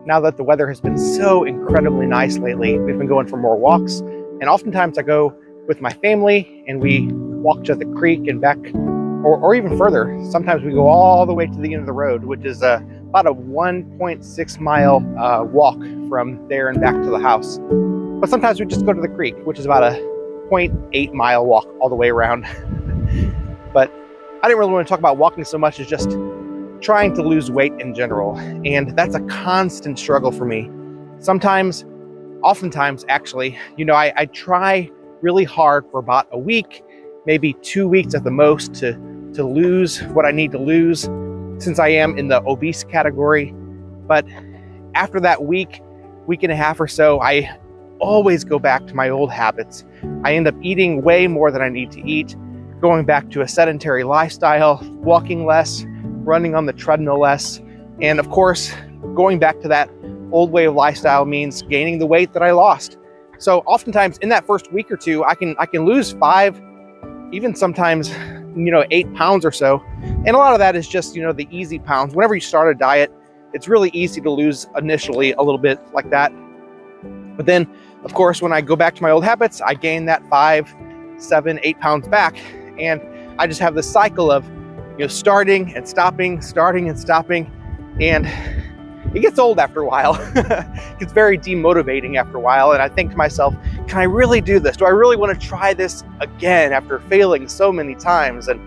now that the weather has been so incredibly nice lately, we've been going for more walks. And oftentimes I go with my family and we walk to the creek and back, or even further. Sometimes we go all the way to the end of the road, which is about a 1.6 mile walk from there and back to the house. But sometimes we just go to the creek, which is about a 0.8 mile walk all the way around. But I didn't really want to talk about walking so much as just trying to lose weight in general. And that's a constant struggle for me. Oftentimes actually, I try really hard for about a week, maybe 2 weeks at the most to lose what I need to lose, since I am in the obese category. But after that week and a half or so, I always go back to my old habits. I end up eating way more than I need to eat, going back to a sedentary lifestyle, walking less, running on the treadmill less. And of course, going back to that old way of lifestyle means gaining the weight that I lost. So oftentimes in that first week or two, I can lose 5, even sometimes 8 pounds or so. And a lot of that is just, the easy pounds. Whenever you start a diet, it's really easy to lose initially a little bit like that. But then, of course, when I go back to my old habits, I gain that 5, 7, 8 pounds back. And I just have this cycle of, starting and stopping, starting and stopping. And it gets old after a while. It gets very demotivating after a while. And I think to myself, can I really do this? Do I really want to try this again after failing so many times? And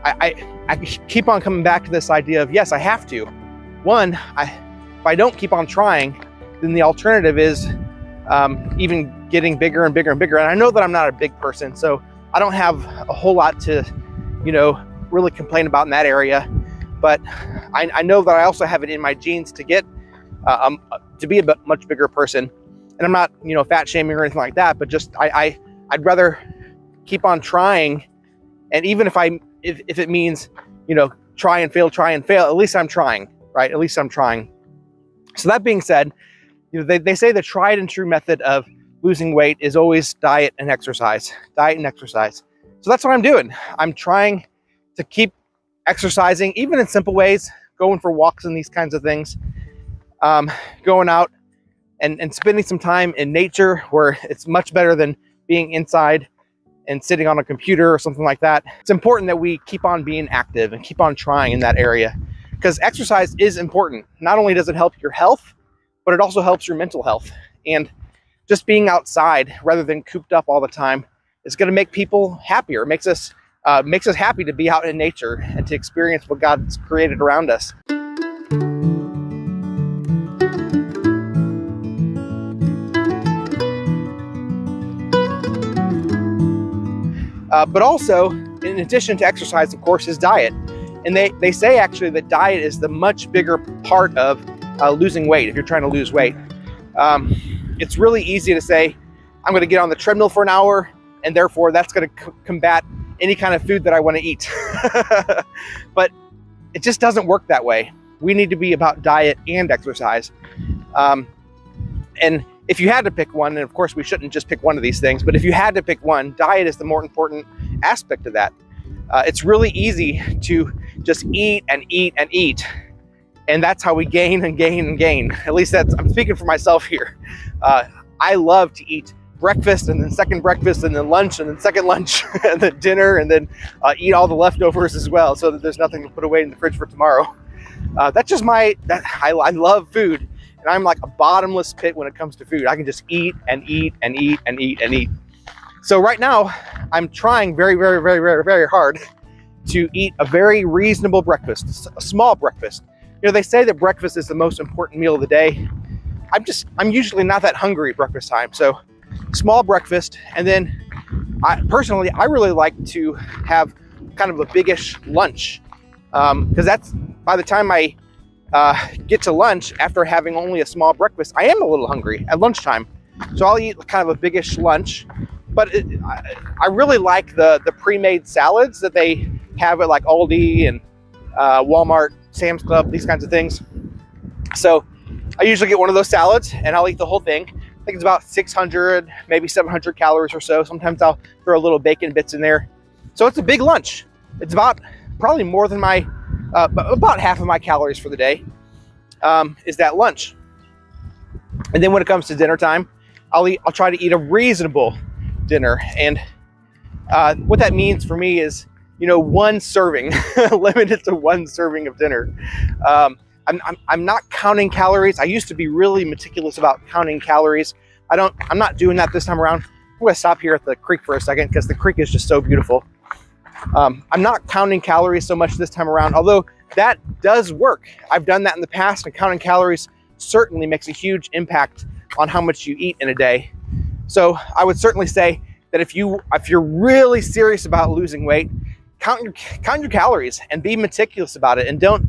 I keep on coming back to this idea of, yes, I have to. One, if I don't keep on trying, then the alternative is even getting bigger and bigger and bigger. And I know that I'm not a big person, so I don't have a whole lot to, really complain about in that area. But I know that I also have it in my genes to get to be a much bigger person. And I'm not, fat shaming or anything like that, but just I'd rather keep on trying. And even if it means, try and fail, at least I'm trying, right? At least I'm trying. So that being said, they say the tried and true method of losing weight is always diet and exercise. So that's what I'm doing. I'm trying to keep exercising, even in simple ways, going for walks and these kinds of things, going out and spending some time in nature, where it's much better than being inside and sitting on a computer or something like that. It's important that we keep on being active and keep on trying in that area, because exercise is important. Not only does it help your health, but it also helps your mental health. And just being outside rather than cooped up all the time is going to make people happier. It makes us happy to be out in nature and to experience what God's created around us. But also, in addition to exercise, of course, is diet. And they say actually that diet is the much bigger part of losing weight if you're trying to lose weight. It's really easy to say, I'm going to get on the treadmill for an hour, and therefore that's going to combat any kind of food that I want to eat. But it just doesn't work that way. We need to be about diet and exercise. And if you had to pick one, and of course we shouldn't just pick one of these things, but if you had to pick one, diet is the more important aspect of that. It's really easy to just eat and eat and eat. And that's how we gain and gain and gain. At least I'm speaking for myself here. I love to eat breakfast and then second breakfast and then lunch and then second lunch and then dinner, and then eat all the leftovers as well, so that there's nothing to put away in the fridge for tomorrow. That's just I love food, and I'm like a bottomless pit when it comes to food. I can just eat and eat and eat and eat and eat. So right now I'm trying very, very, very, very, very hard to eat a very reasonable breakfast, a small breakfast. They say that breakfast is the most important meal of the day. I'm usually not that hungry at breakfast time, so small breakfast. And then I really like to have kind of a biggish lunch, because that's, by the time I get to lunch after having only a small breakfast, I am a little hungry at lunchtime. So I'll eat kind of a biggish lunch. But I really like the pre-made salads that they have at like Aldi and Walmart, Sam's Club, these kinds of things. So I usually get one of those salads and I'll eat the whole thing. I think it's about 600, maybe 700 calories or so. Sometimes I'll throw a little bacon bits in there. So it's a big lunch. It's probably more than about half of my calories for the day is that lunch. And then when it comes to dinner time, I'll try to eat a reasonable dinner. And what that means for me is, you know, one serving, limited to one serving of dinner. I'm not counting calories. I used to be really meticulous about counting calories. I'm not doing that this time around. I'm gonna stop here at the creek for a second because the creek is just so beautiful. I'm not counting calories so much this time around, although that does work. I've done that in the past, and counting calories certainly makes a huge impact on how much you eat in a day. So I would certainly say that if you're really serious about losing weight, count your calories and be meticulous about it, and don't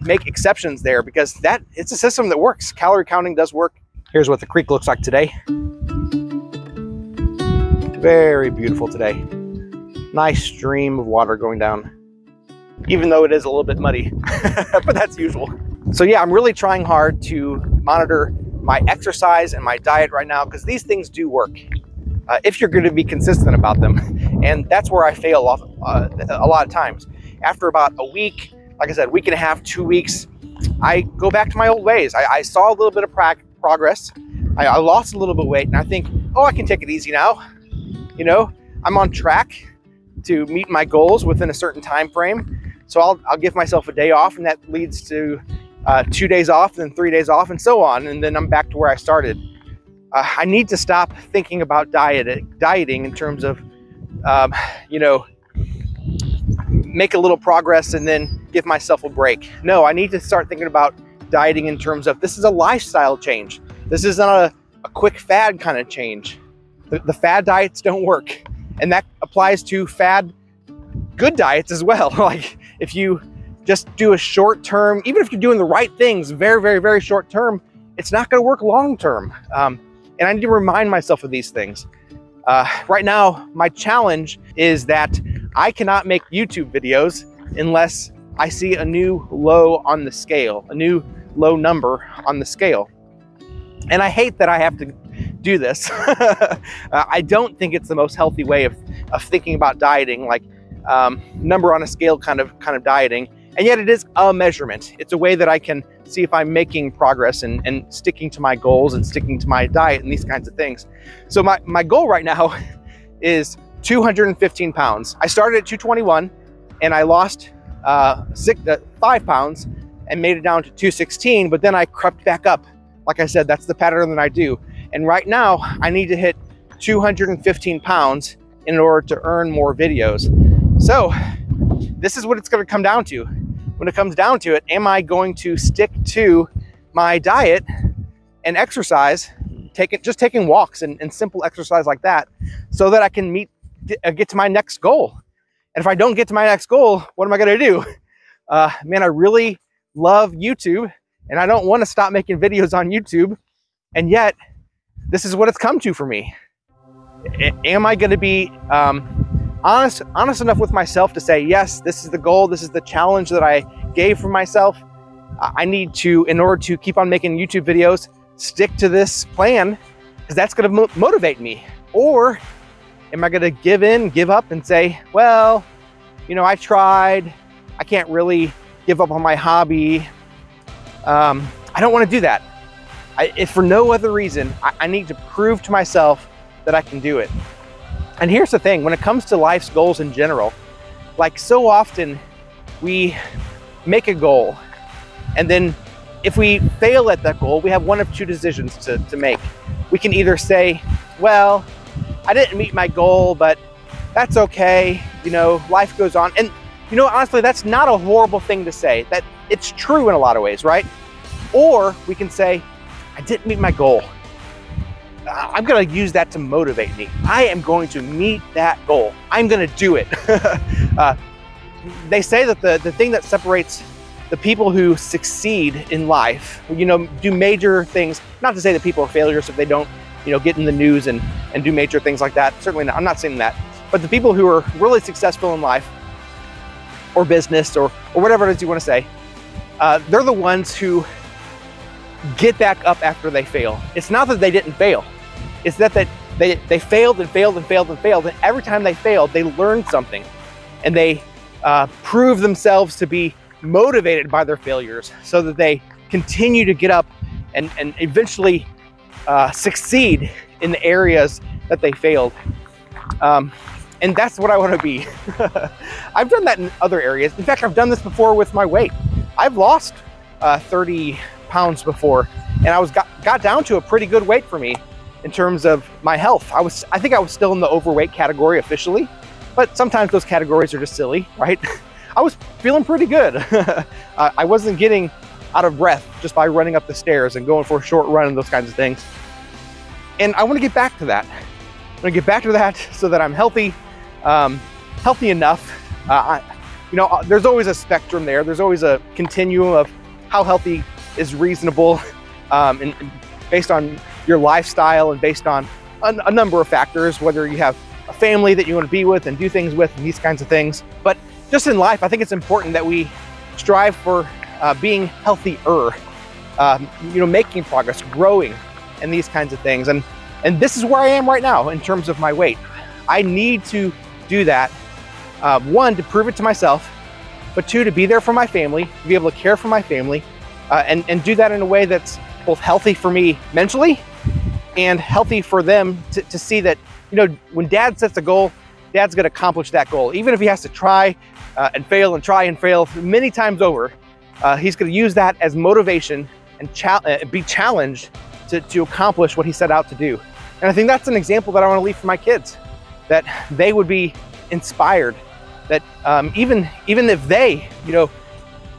make exceptions there, because it's a system that works. Calorie counting does work. Here's what the creek looks like today. Very beautiful today. Nice stream of water going down, even though it is a little bit muddy, but that's usual. So yeah, I'm really trying hard to monitor my exercise and my diet right now, because these things do work if you're going to be consistent about them. And that's where I fail off a lot of times. After about a week, like I said, week and a half, 2 weeks, I go back to my old ways. I saw a little bit of progress. I lost a little bit of weight, and I think, oh, I can take it easy now. You know, I'm on track to meet my goals within a certain time frame. So I'll give myself a day off, and that leads to 2 days off, then 3 days off, and so on. And then I'm back to where I started. I need to stop thinking about dieting in terms of, you know, make a little progress and then give myself a break. No, I need to start thinking about dieting in terms of, this is a lifestyle change. This is not a quick fad kind of change. The fad diets don't work. And that applies to good diets as well. Like if you just do a short term, even if you're doing the right things, very, very, very short term, it's not gonna work long term. And I need to remind myself of these things. Right now, my challenge is that I cannot make YouTube videos unless I see a new low on the scale, a new low number on the scale. And I hate that I have to do this. I don't think it's the most healthy way of thinking about dieting, like number on a scale kind of dieting. And yet it is a measurement. It's a way that I can see if I'm making progress and sticking to my goals and sticking to my diet and these kinds of things. So my goal right now is 215 pounds. I started at 221 and I lost 5 pounds and made it down to 216, but then I crept back up. Like I said, that's the pattern that I do. And right now I need to hit 215 pounds in order to earn more videos. So this is what it's going to come down to. When it comes down to it, am I going to stick to my diet and exercise, just taking walks and simple exercise like that, so that I can get to my next goal? And if I don't get to my next goal, what am I going to do? Man, I really love YouTube, and I don't want to stop making videos on YouTube. And yet, this is what it's come to for me. Am I going to be honest enough with myself to say, yes, this is the goal, this is the challenge that I gave for myself. I need to, in order to keep on making YouTube videos, stick to this plan, because that's going to motivate me. Or am I going to give up and say, well, you know, I tried, I can't really give up on my hobby. I don't want to do that. If for no other reason, I need to prove to myself that I can do it. And here's the thing, when it comes to life's goals in general, like so often we make a goal, and then if we fail at that goal, we have one of two decisions to make. We can either say, well, I didn't meet my goal, but that's okay, you know, life goes on. And you know, honestly, that's not a horrible thing to say. That it's true in a lot of ways, right? Or we can say, I didn't meet my goal. I'm going to use that to motivate me. I am going to meet that goal. I'm going to do it. They say that the thing that separates the people who succeed in life, you know, do major things, not to say that people are failures if they don't, you know, get in the news and do major things like that. Certainly not. I'm not saying that. But the people who are really successful in life or business or whatever it is you want to say, they're the ones who get back up after they fail. It's not that they didn't fail. It's that they failed and failed and failed and failed. And every time they failed, they learned something. And they proved themselves to be motivated by their failures so that they continue to get up and eventually succeed in the areas that they failed. And that's what I want to be. I've done that in other areas. In fact, I've done this before with my weight. I've lost 30 pounds before, and I got down to a pretty good weight for me in terms of my health. I think I was still in the overweight category officially, but sometimes those categories are just silly, right? I was feeling pretty good. I wasn't getting out of breath just by running up the stairs and going for a short run and those kinds of things. And I want to get back to that. I'm going to get back to that so that I'm healthy, healthy enough. You know, there's always a spectrum there. There's always a continuum of how healthy is reasonable, and based on your lifestyle and based on a number of factors, whether you have a family that you want to be with and do things with and these kinds of things. But just in life, I think it's important that we strive for being healthier, you know, making progress, growing, and these kinds of things. And this is where I am right now in terms of my weight. I need to do that, one, to prove it to myself, but two, to be there for my family, to be able to care for my family, and do that in a way that's both healthy for me mentally and healthy for them to see that, you know, when dad sets a goal, dad's gonna accomplish that goal. Even if he has to try and fail and try and fail many times over, he's gonna use that as motivation and be challenged to accomplish what he set out to do. And I think that's an example that I wanna leave for my kids, that they would be inspired, that even if they, you know,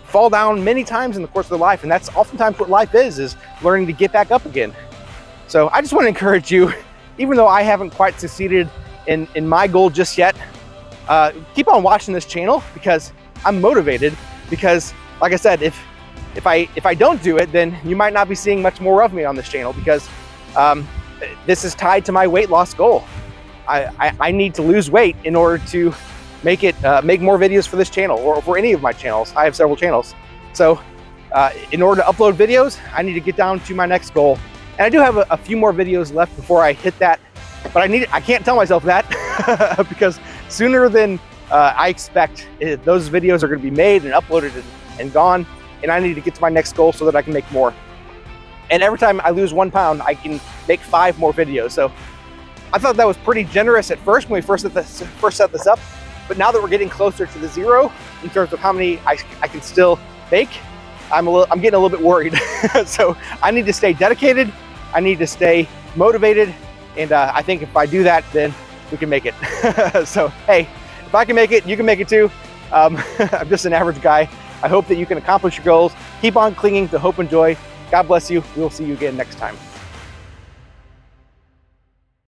fall down many times in the course of their life, and that's oftentimes what life is learning to get back up again. So I just want to encourage you, even though I haven't quite succeeded in my goal just yet, keep on watching this channel, because I'm motivated. Because like I said, if I don't do it, then you might not be seeing much more of me on this channel, because this is tied to my weight loss goal. I need to lose weight in order to make more videos for this channel, or for any of my channels. I have several channels. So in order to upload videos, I need to get down to my next goal. And I do have a few more videos left before I hit that, but I can't tell myself that because sooner than I expect, those videos are gonna be made and uploaded and gone, and I need to get to my next goal so that I can make more. And every time I lose 1 pound, I can make 5 more videos. So I thought that was pretty generous at first when we first set this up. But now that we're getting closer to the 0 in terms of how many I can still make, I'm getting a little bit worried. So I need to stay dedicated. I need to stay motivated. And I think if I do that, then we can make it. So, hey, if I can make it, you can make it too. I'm just an average guy. I hope that you can accomplish your goals. Keep on clinging to hope and joy. God bless you. We'll see you again next time.